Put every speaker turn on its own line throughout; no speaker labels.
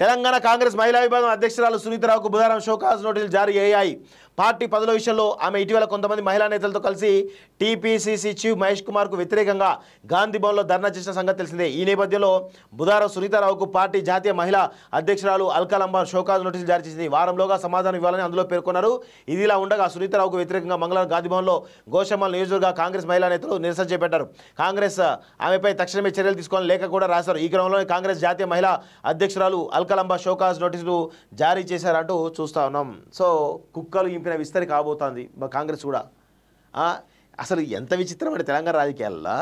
తెలంగాణ కాంగ్రెస్ మహిళా విభాగం అధ్యక్షురాలు సునీతారావుకు బుధవారం షోకాజ్ నోటీసులు జారీ అయ్యాయి. పార్టీ పదవుల విషయంలో ఆమె ఇటీవల కొంతమంది మహిళా నేతలతో కలిసి టీపీసీసీ చీఫ్ మహేష్ కుమార్కు వ్యతిరేకంగా గాంధీ భవన్లో ధర్నా చేసిన సంగతి తెలిసిందే. ఈ నేపథ్యంలో బుధవారం సునీతారావుకు పార్టీ జాతీయ మహిళా అధ్యక్షురాలు అల్కాలంబా షోకాజ్ నోటీసులు జారీ చేసింది. వారంలోగా సమాధానం ఇవ్వాలని అందులో పేర్కొన్నారు. ఇదిలా ఉండగా సునీతారావుకు వ్యతిరేకంగా మంగళవారం గాంధీ భవన్లో గోషామల్ నియోజకవర్గ కాంగ్రెస్ మహిళా నేతలు నిరసన చేపట్టారు. కాంగ్రెస్ ఆమెపై తక్షణమే చర్యలు తీసుకోవాలని లేఖ కూడా రాశారు. ఈ క్రమంలో కాంగ్రెస్ జాతీయ మహిళా అధ్యక్షురాలు అల్కాలంబా షోకాజ్ నోటీసులు జారీ చేశారంటూ చూస్తా ఉన్నాం. సో కుక్కలు ఇంపిన విస్తరి కాబోతోంది కాంగ్రెస్ కూడా. అసలు ఎంత విచిత్రం అంటే తెలంగాణ రాజకీయాల్లో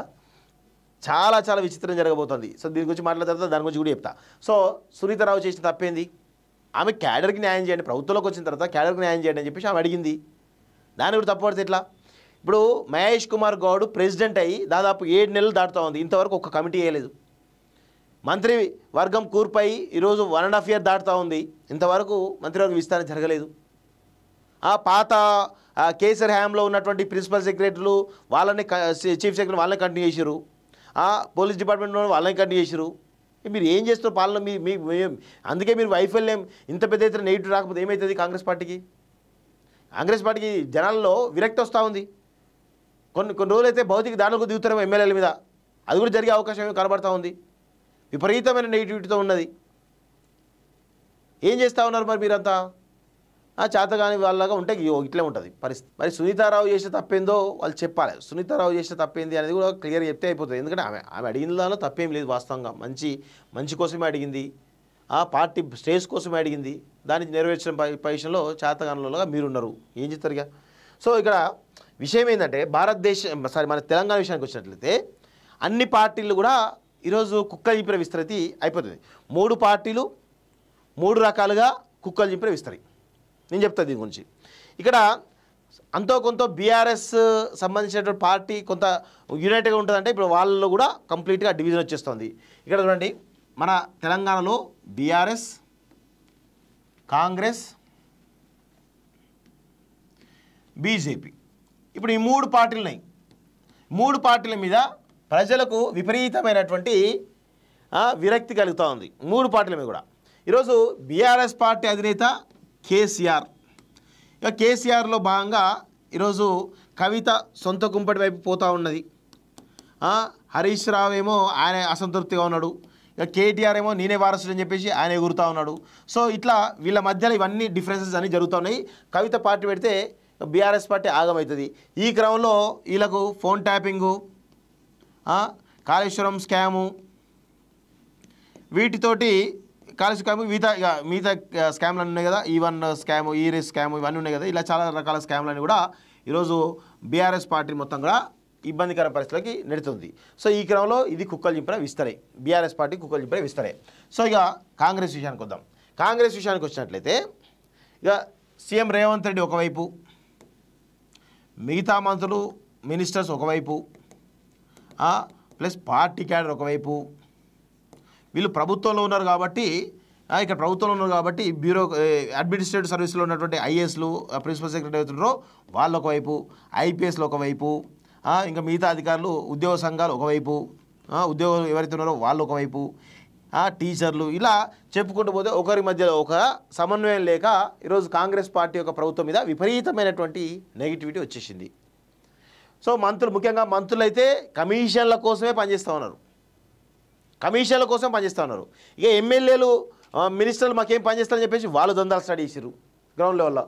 చాలా చాలా విచిత్రం జరగబోతోంది. సో దీని గురించి మాట్లాడిన తర్వాత దాని గురించి కూడా చెప్తా. సో సునీతారావు చేసిన తప్పేంది? ఆమె క్యాడర్కి న్యాయం చేయండి, ప్రభుత్వంలోకి వచ్చిన తర్వాత క్యాడర్కి న్యాయం చేయండి అని చెప్పేసి ఆమె అడిగింది. దాన్ని కూడా తప్పుపడితే ఎట్లా? ఇప్పుడు మహేష్ కుమార్ గౌడ్ ప్రెసిడెంట్ అయ్యి దాదాపు 7 నెలలు దాటుతూ ఉంది. ఇంతవరకు ఒక కమిటీ వేయలేదు. మంత్రి వర్గం కూర్పై ఈరోజు 1.5 year దాటుతూ ఉంది. ఇంతవరకు మంత్రివర్గ విస్తరణ జరగలేదు. ఆ పాత కేసీఆర్ హయాంలో ఉన్నటువంటి ప్రిన్సిపల్ సెక్రటరీలు వాళ్ళని చీఫ్ సెక్రటరీ వాళ్ళని కంటిన్యూ చేశారు. పోలీస్ డిపార్ట్మెంట్ వాళ్ళని కంటిన్యూ చేశారు. మీరు ఏం చేస్తారు పాలన? మీ అందుకే మీరు వైఫల్యం ఇంత పెద్ద ఎత్తున నెగిటివ్ రాకపోతే ఏమవుతుంది కాంగ్రెస్ పార్టీకి? కాంగ్రెస్ పార్టీకి జనాల్లో విరక్తి వస్తూ ఉంది. కొన్ని రోజులు అయితే భౌతిక దాడులకు దిగుతారేమో ఎమ్మెల్యేల మీద. అది కూడా జరిగే అవకాశం ఏమో కనబడతా ఉంది. విపరీతమైన నెగిటివిటీతో ఉన్నది. ఏం చేస్తూ ఉన్నారు మరి మీరంతా? చేతగాని వాళ్ళగా ఉంటే ఇట్లే ఉంటుంది పరిస్థితి. మరి సునీతారావు చేసిన తప్పేందో వాళ్ళు చెప్పాలి. సునీతారావు చేసిన తప్పేంది అనేది కూడా క్లియర్గా చెప్తే అయిపోతుంది. ఎందుకంటే ఆమె అడిగిన దానిలో తప్పేం లేదు. వాస్తవంగా మంచి కోసమే అడిగింది. పార్టీ స్టేజ్ కోసమే అడిగింది. దాన్ని నెరవేర్చిన పొజిషన్లో చేతగానులుగా మీరున్నారు. ఏం చేస్తారు ఇక? సో ఇక్కడ విషయం ఏంటంటే మన తెలంగాణ విషయానికి వచ్చినట్లయితే అన్ని పార్టీలు కూడా ఈరోజు కుక్కలు చింపిన విస్తృతి అయిపోతుంది. 3 పార్టీలు 3 రకాలుగా కుక్కలు చింపిన విస్తరి. నేను చెప్తాను దీని గురించి. ఇక్కడ అంతో కొంత బీఆర్ఎస్ సంబంధించినటువంటి పార్టీ కొంత యునైటెడ్గా ఉంటుందంటే ఇప్పుడు వాళ్ళలో కూడా కంప్లీట్గా డివిజన్ వచ్చేస్తుంది. ఇక్కడ చూడండి, మన తెలంగాణలో బీఆర్ఎస్, కాంగ్రెస్, బీజేపీ, ఇప్పుడు ఈ 3 పార్టీలు ఉన్నాయి. 3 పార్టీల మీద ప్రజలకు విపరీతమైనటువంటి విరక్తి కలుగుతూ ఉంది. 3 పార్టీల మీద కూడా. ఈరోజు బీఆర్ఎస్ పార్టీ అధినేత కేసీఆర్. ఇక కేసీఆర్లో భాగంగా ఈరోజు కవిత సొంత కుంపటి వైపు పోతూ ఉన్నది. హరీష్ రావు ఏమో ఆయన అసంతృప్తిగా ఉన్నాడు. ఇక కేటీఆర్ ఏమో నేనే వారసుడు అని చెప్పేసి ఆయన ఎగురుతూ ఉన్నాడు. సో ఇట్లా వీళ్ళ మధ్యలో ఇవన్నీ డిఫరెన్సెస్ అన్నీ జరుగుతున్నాయి. కవిత పార్టీ పెడితే బీఆర్ఎస్ పార్టీ ఆగమవుతుంది. ఈ క్రమంలో వీళ్ళకు ఫోన్ ట్యాపింగు, కాళేశ్వరం స్కాము, వీటితోటి స్కామ్ మిగతా స్కామ్లు ఉన్నాయి కదా, ఈవన్ స్కాము, ఈరెస్ స్కాము, ఇవన్నీ ఉన్నాయి కదా. ఇలా చాలా రకాల స్కామ్లన్నీ కూడా ఈరోజు బీఆర్ఎస్ పార్టీ మొత్తం కూడా ఇబ్బందికర పరిస్థితులకి నెడుతుంది. సో ఈ క్రమంలో ఇది కుక్కలు చింపిన విస్తరే. బీఆర్ఎస్ పార్టీ కుక్కలు చింపిన విస్తరే. సో ఇక కాంగ్రెస్ విషయానికి వద్దాం. కాంగ్రెస్ విషయానికి వచ్చినట్లయితే ఇక సీఎం రేవంత్ రెడ్డి ఒకవైపు, మిగతా మంత్రులు మినిస్టర్స్ ఒకవైపు, ప్లస్ పార్టీ క్యాడర్ ఒకవైపు. వీళ్ళు ప్రభుత్వంలో ఉన్నారు కాబట్టి బ్యూరో అడ్మినిస్ట్రేటివ్ సర్వీస్లో ఉన్నటువంటి ఐఏఎస్లు, ప్రిన్సిపల్ సెక్రటరీ అవుతున్నారో వాళ్ళు ఒకవైపు, ఐపీఎస్లు ఒకవైపు, ఇంకా మిగతా అధికారులు, ఉద్యోగ సంఘాలు ఒకవైపు, ఉద్యోగులు ఎవరైతే ఉన్నారో వాళ్ళు ఒకవైపు, టీచర్లు, ఇలా చెప్పుకుంటూ పోతే ఒకరి మధ్యలో ఒక సమన్వయం లేక ఈరోజు కాంగ్రెస్ పార్టీ యొక్క ప్రభుత్వం మీద విపరీతమైనటువంటి నెగిటివిటీ వచ్చేసింది. సో ముఖ్యంగా మంత్రులు అయితే కమిషన్ల కోసమే పనిచేస్తూ ఉన్నారు. ఇక ఎమ్మెల్యేలు, మినిస్టర్లు మాకేం పనిచేస్తారని చెప్పేసి వాళ్ళు దొందాలు స్టార్ట్ చేసారు గ్రౌండ్ లెవెల్లో.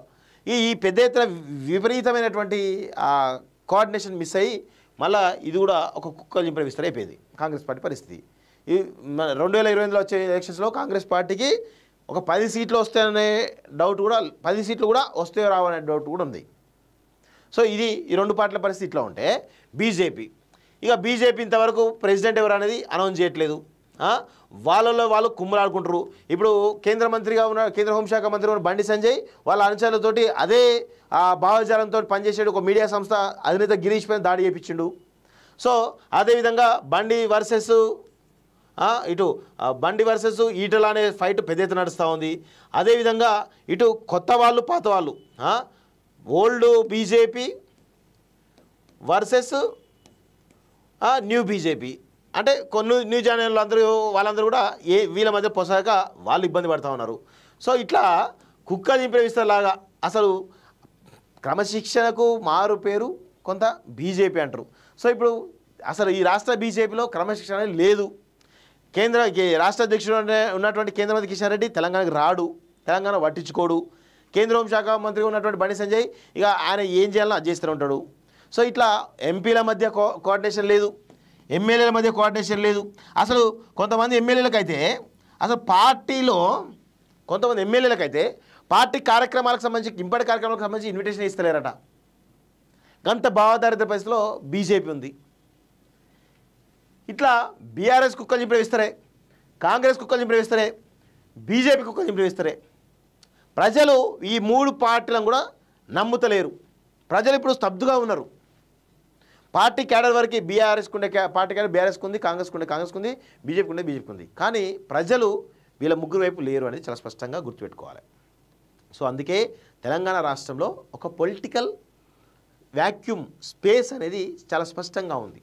ఈ పెద్ద ఎత్తున విపరీతమైనటువంటి కోఆర్డినేషన్ మిస్ అయ్యి మళ్ళీ ఇది కూడా ఒక కుక్కలు చింపిన విస్తర అయిపోయింది కాంగ్రెస్ పార్టీ పరిస్థితి. ఈ 2028లో వచ్చే ఎలక్షన్స్లో కాంగ్రెస్ పార్టీకి ఒక 10 సీట్లు వస్తాయనే డౌట్ కూడా, 10 సీట్లు కూడా వస్తాయో రావనే డౌట్ కూడా ఉంది. సో ఇది ఈ 2 పార్టీల పరిస్థితి ఇట్లా ఉంటే బీజేపీ ఇంతవరకు ప్రెసిడెంట్ ఎవరు అనేది అనౌన్స్ చేయట్లేదు. వాళ్ళలో వాళ్ళు కుమ్మలాడుకుంటారు. ఇప్పుడు కేంద్ర హోంశాఖ మంత్రి ఉన్న బండి సంజయ్ వాళ్ళ అనుచరులతోటి అదే భావజాలంతో పనిచేసే ఒక మీడియా సంస్థ అధినేత గిరీష్ పైన దాడి చేయించిండు. సో అదేవిధంగా బండి వర్సెస్ ఈటల అనే ఫైట్ పెద్ద ఎత్తున నడుస్తూ ఉంది. అదేవిధంగా ఇటు కొత్త వాళ్ళు పాత వాళ్ళు, old BJP versus new BJP, అంటే కొన్ని న్యూస్ ఛానళ్ళు అందరూ వాళ్ళందరూ కూడా వీళ్ళ మధ్య పొసాక వాళ్ళు ఇబ్బంది పడుతూ ఉన్నారు. సో ఇట్లా కుక్క చింపేస్తాలాగా అసలు క్రమశిక్షణకు మారు పేరు కొంత బీజేపీ అంటారు. సో ఇప్పుడు అసలు ఈ రాష్ట్ర బీజేపీలో క్రమశిక్షణ లేదు. రాష్ట్ర అధ్యక్షుడు ఉన్నటువంటి కేంద్ర మంత్రి కిషన్ రెడ్డి తెలంగాణకు రాడు, తెలంగాణ పట్టించుకోడు. కేంద్ర హోంశాఖ మంత్రిగా ఉన్నటువంటి బండి సంజయ్ ఇక ఆయన ఏం చేయాలో అది చేస్తూ ఉంటాడు. సో ఇట్లా ఎంపీల మధ్య కోఆర్డినేషన్ లేదు, ఎమ్మెల్యేల మధ్య కోఆర్డినేషన్ లేదు. అసలు కొంతమంది ఎమ్మెల్యేలకైతే అసలు పార్టీలో కొంతమంది ఎమ్మెల్యేలకైతే పార్టీ కార్యక్రమాలకు సంబంధించి ఇంపటి కార్యక్రమాలకు సంబంధించి ఇన్విటేషన్ ఇస్తలేరట. గంత భావదారిద్ర పరిస్థితిలో బీజేపీ ఉంది. ఇట్లా బీఆర్ఎస్ కుక్కలు చింపేస్తారే, కాంగ్రెస్ కుక్కలు చింపేస్తారే, బీజేపీ కుక్కలు చింపేస్తారే. ప్రజలు ఈ మూడు పార్టీలను కూడా నమ్ముతలేరు. ప్రజలు ఇప్పుడు స్తబ్దుగా ఉన్నారు. పార్టీ క్యాడర్ వరకు బీఆర్ఎస్కు ఉండే పార్టీ క్యాడర్ బీఆర్ఎస్కు ఉంది, కాంగ్రెస్కు ఉంది, బీజేపీకి ఉంది. కానీ ప్రజలు వీళ్ళ ముగ్గురు వైపు లేరు అనేది చాలా స్పష్టంగా గుర్తుపెట్టుకోవాలి. సో అందుకే తెలంగాణ రాష్ట్రంలో ఒక పొలిటికల్ వ్యాక్యూమ్ స్పేస్ అనేది చాలా స్పష్టంగా ఉంది.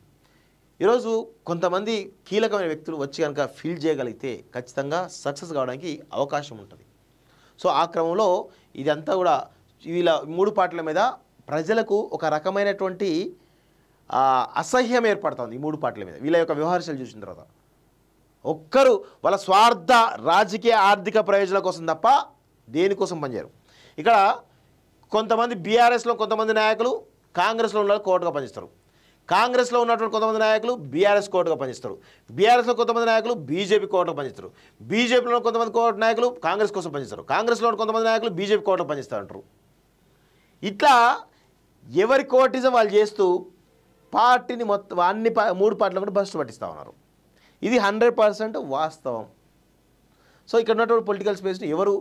ఈరోజు కొంతమంది కీలకమైన వ్యక్తులు వచ్చి కనుక ఫీల్ చేయగలిగితే ఖచ్చితంగా సక్సెస్ కావడానికి అవకాశం ఉంటుంది. సో ఆ క్రమంలో ఇదంతా కూడా వీళ్ళ మూడు పార్టీల మీద ప్రజలకు ఒక రకమైనటువంటి అసహ్యం ఏర్పడుతుంది. ఈ మూడు పార్టీల మీద వీళ్ళ యొక్క వ్యవహారాలు చూసిన తర్వాత ఒక్కరు వాళ్ళ స్వార్థ రాజకీయ ఆర్థిక ప్రయోజనాల కోసం తప్ప దేనికోసం పనిచేయరు. ఇక్కడ కొంతమంది బీఆర్ఎస్లో కొంతమంది నాయకులు కాంగ్రెస్లో ఉన్న కోర్టుగా పనిచేస్తారు, కాంగ్రెస్లో ఉన్నటువంటి కొంతమంది నాయకులు బీఆర్ఎస్ కోర్టుగా పనిచేస్తారు, బీఆర్ఎస్లో కొంతమంది నాయకులు బీజేపీ కోర్టుగా పనిచేస్తారు, బీజేపీలో కొంతమంది కోర్టు నాయకులు కాంగ్రెస్ కోసం పనిచేస్తారు, కాంగ్రెస్లో కొంతమంది నాయకులు బీజేపీ కోర్టుగా పనిచేస్తారు అంటారు. ఇట్లా ఎవరి కోర్టిజం వాళ్ళు చేస్తూ పార్టీని మొత్తం అన్ని మూడు పార్టీలు కూడా భ్రష్టు పట్టిస్తూ ఉన్నారు. ఇది 100% వాస్తవం. సో ఇక్కడ ఉన్నటువంటి పొలిటికల్ స్పేస్ని ఎవరు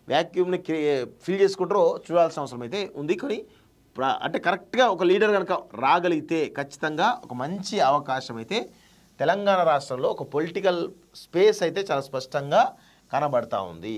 వ్యాక్యూమ్ని ఫిల్ చేసుకుంటారో చూడాల్సిన అవసరం అయితే ఉంది. కానీ అంటే కరెక్ట్గా ఒక లీడర్ కనుక రాగలిగితే ఖచ్చితంగా ఒక మంచి అవకాశం అయితే తెలంగాణ రాష్ట్రంలో ఒక పొలిటికల్ స్పేస్ అయితే చాలా స్పష్టంగా కనబడతా ఉంది.